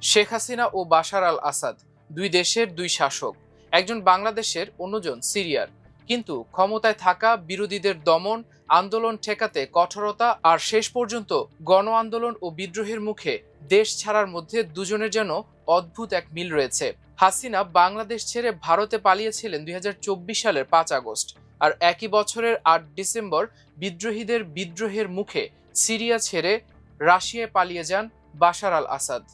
শেখ হাসিনা ও বাশার আল আসাদ দুই দেশের দুই শাসক, একজন বাংলাদেশের, অন্যজন সিরিয়ার। কিন্তু ক্ষমতায় থাকা বিরোধীদের দমন, আন্দোলন ঠেকাতে কঠোরতা আর শেষ পর্যন্ত গণ আন্দোলন ও বিদ্রোহের মুখে দেশ ছাড়ার মধ্যে দুজনের যেন অদ্ভুত এক মিল রয়েছে। হাসিনা বাংলাদেশ ছেড়ে ভারতে পালিয়েছিলেন ২০২৪ সালের ৫ আগস্ট, আর একই বছরের ৮ ডিসেম্বর বিদ্রোহীদের বিদ্রোহের মুখে সিরিয়া ছেড়ে রাশিয়ায় পালিয়ে যান বাশার আল আসাদ।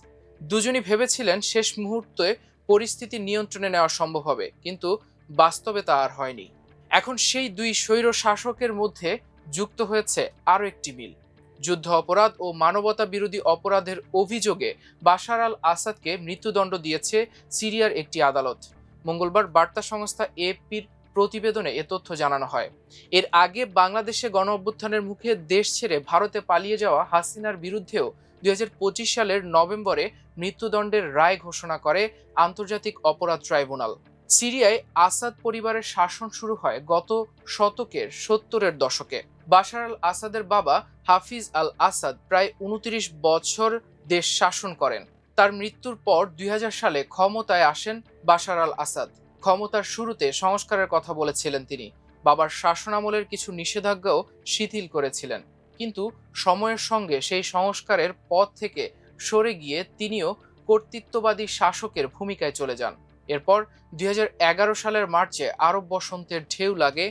দুজনই ভেবেছিলেন শেষ মুহূর্তে পরিস্থিতি নিয়ন্ত্রণে নেওয়া সম্ভব হবে, কিন্তু বাস্তবে তা আর হয়নি। এখন সেই দুই স্বৈর শাসকের মধ্যে যুক্ত হয়েছে আরও একটি মিল। যুদ্ধ অপরাধ ও মানবতা বিরোধী অপরাধের অভিযোগে বাশার আল আসাদকে মৃত্যুদণ্ড দিয়েছে সিরিয়ার একটি আদালত। মঙ্গলবার বার্তা সংস্থা এএফপির প্রতিবেদনে এ তথ্য জানানো হয়। এর আগে বাংলাদেশে গণ অভ্যুত্থানের মুখে দেশ ছেড়ে ভারতে পালিয়ে যাওয়া হাসিনার বিরুদ্ধেও ২০২৫ সালের নভেম্বরে মৃত্যুদণ্ডের রায় ঘোষণা করে আন্তর্জাতিক অপরাধ ট্রাইব্যুনাল। সিরিয়ায় আসাদ পরিবারের শাসন শুরু হয় গত শতকের ৭০-এর দশকে। বাশার আল আসাদের বাবা হাফিজ আল আসাদ প্রায় ২৯ বছর দেশ শাসন করেন। তার মৃত্যুর পর ২০০০ সালে ক্ষমতায় আসেন বাশার আল আসাদ। ক্ষমতার শুরুতে সংস্কারের কথা বলেছিলেন তিনি। বাবার শাসনামলের কিছু নিষেধাজ্ঞাও শিথিল করেছিলেন, কিন্তু সময়ের সঙ্গে সেই সংস্কারের পথ থেকে সরে গিয়ে তিনিও কর্তৃত্ববাদী শাসকের ভূমিকায় চলে যান। এরপর ২০১১ সালের মার্চে আরব বসন্তের ঢেউ লাগে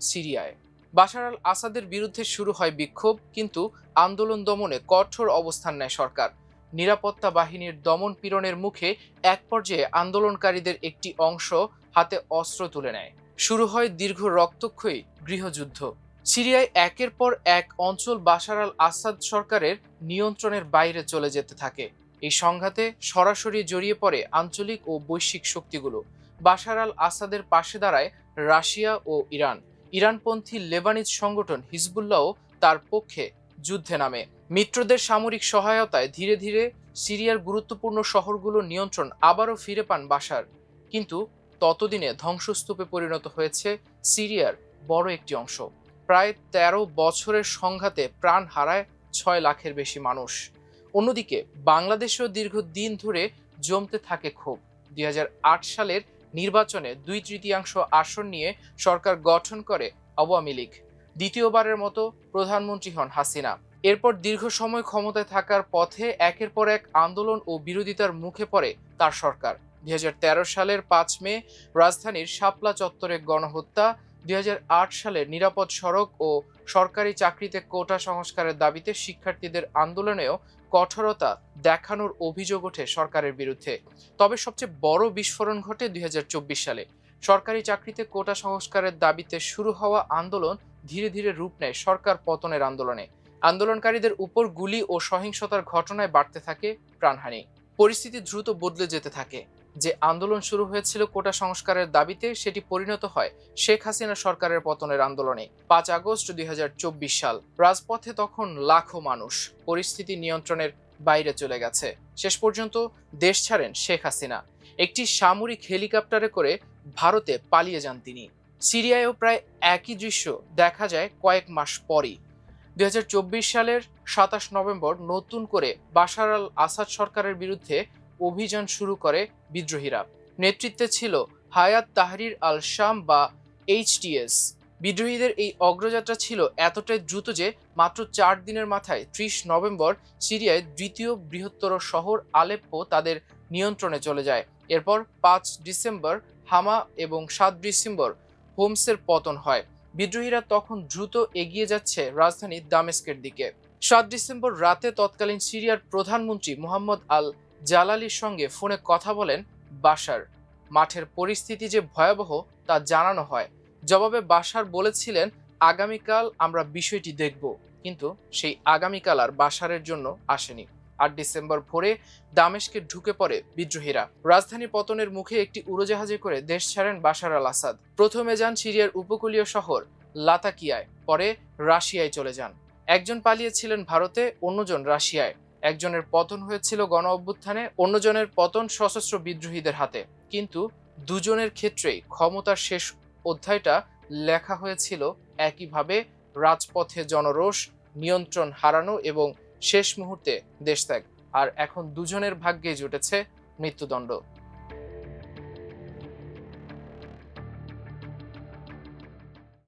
সিরিয়ায়। বাশার আল আসাদের বিরুদ্ধে শুরু হয় বিক্ষোভ, কিন্তু আন্দোলন দমনে কঠোর অবস্থান নেয় সরকার। নিরাপত্তা বাহিনীর দমন পীড়নের মুখে এক পর্যায়ে আন্দোলনকারীদের একটি অংশ হাতে অস্ত্র তুলে নেয়। শুরু হয় দীর্ঘ রক্তক্ষয়ী গৃহযুদ্ধ। সিরিয়ায় একের পর এক অঞ্চল বাশার আল আসাদ সরকারের নিয়ন্ত্রণের বাইরে চলে যেতে থাকে। এই সংঘাতে সরাসরি জড়িয়ে পড়ে আঞ্চলিক ও বৈশ্বিক শক্তিগুলো। বাশার আল আসাদের পাশে দাঁড়ায় রাশিয়া ও ইরান। ইরানপন্থী লেবানিজ সংগঠন হিজবুল্লাহও তার পক্ষে যুদ্ধে নামে। মিত্রদের সামরিক সহায়তায় ধীরে ধীরে সিরিয়ার গুরুত্বপূর্ণ শহরগুলোর নিয়ন্ত্রণ আবারও ফিরে পান বাশার। কিন্তু ততদিনে ধ্বংসস্তূপে পরিণত হয়েছে সিরিয়ার বড় একটি অংশ। প্রায় ১৩ বছরের সংঘাতে প্রাণ হারায় ৬ লাখের বেশি মানুষ। অন্যদিকে বাংলাদেশেও দীর্ঘদিন ধরে জমতে থাকে ক্ষোভ। ২০০৮ সালের নির্বাচনে ২/৩ আসন নিয়ে সরকার গঠন করে আওয়ামী লীগ। দ্বিতীয়বারের মতো প্রধানমন্ত্রী হন হাসিনা। এরপর দীর্ঘ সময় ক্ষমতায় থাকার পথে একের পর এক আন্দোলন ও বিরোধিতার মুখে পড়ে তার সরকার। ২০১৩ সালের ৫ মে রাজধানীর শাপলা চত্বরে গণহত্যা, ২০০৮ সালের নিরাপদ সড়ক ও সরকারি চাকরিতে কোটা সংস্কারের দাবিতে শিক্ষার্থীদের আন্দোলনেও কঠোরতা দেখানোর অভিযোগ ওঠে সরকারের বিরুদ্ধে। তবে সবচেয়ে বড় বিস্ফোরণ ঘটে ২০২৪ সালে। সরকারি চাকরিতে কোটা সংস্কারের দাবিতে শুরু হওয়া আন্দোলন ধীরে ধীরে রূপ নেয় সরকার পতনের আন্দোলনে। আন্দোলনকারীদের উপর গুলি ও সহিংসতার ঘটনায় বাড়তে থাকে প্রাণহানি। পরিস্থিতি দ্রুত বদলে যেতে থাকে। যে আন্দোলন শুরু হয়েছিল কোটা সংস্কারের দাবিতে, সেটি পরিণত হয় শেখ হাসিনা সরকারের পতনের আন্দোলনে। ৫ আগস্ট ২০২৪ সাল। রাজপথে তখন লাখো মানুষ। পরিস্থিতি নিয়ন্ত্রণের বাইরে চলে গেছে। শেষ পর্যন্ত দেশ ছাড়েন শেখ হাসিনা। একটি সামরিক হেলিকপ্টারে করে ভারতে পালিয়ে যান তিনি। সিরিয়ায়ও প্রায় একই দৃশ্য দেখা যায় কয়েক মাস পরই। ২০২৪ সালের ২৭ নভেম্বর নতুন করে বাশার আল আসাদ সরকারের বিরুদ্ধে অভিযান শুরু করে বিদ্রোহীরা। নেতৃত্বে ছিল হায়াত তাহরির আল শাম বা এইচটিএস। বিদ্রোহীদের এই অগ্রযাত্রা ছিল এতটাই দ্রুত যে মাত্র ৪ দিনের মাথায় ৩০ নভেম্বর সিরিয়ায় দ্বিতীয় বৃহত্তর শহর আলেপ্পো তাদের নিয়ন্ত্রণে চলে যায়। এরপর ৫ ডিসেম্বর হামা এবং ৭ ডিসেম্বর হোমসের পতন হয়। বিদ্রোহীরা তখন দ্রুত এগিয়ে যাচ্ছে রাজধানী দামেস্কের দিকে। ৭ ডিসেম্বর রাতে তৎকালীন সিরিয়ার প্রধানমন্ত্রী মোহাম্মদ আল জালালির সঙ্গে ফোনে কথা বলেন বাশার। মাঠের পরিস্থিতি যে ভয়াবহ তা জানানো হয়। জবাবে বাশার বলেছিলেন, আগামীকাল আমরা বিষয়টি দেখব। কিন্তু সেই আগামীকাল আর বাশারের জন্য আসেনি। ৮ ডিসেম্বর ভোরে দামেস্কে ঢুকে পড়ে বিদ্রোহীরা। রাজধানী পতনের মুখে একটি উড়োজাহাজে করে দেশ ছাড়েন বাশার আল আসাদ। প্রথমে যান সিরিয়ার উপকূলীয় শহর লাতাকিয়ায়, পরে রাশিয়ায় চলে যান। একজন পালিয়েছিলেন ভারতে, অন্যজন রাশিয়ায়। একজনের পতন হয়েছিল গণ অভ্যুত্থানে, অন্যজনের পতন সশস্ত্র বিদ্রোহীদের হাতে। কিন্তু দুজনের ক্ষেত্রেই ক্ষমতার শেষ অধ্যায়টা লেখা হয়েছিল একইভাবে: রাজপথে জনরোষ, নিয়ন্ত্রণ হারানো এবং শেষ মুহূর্তে দেশত্যাগ। আর এখন দুজনের ভাগ্যে জুটেছে মৃত্যুদণ্ড।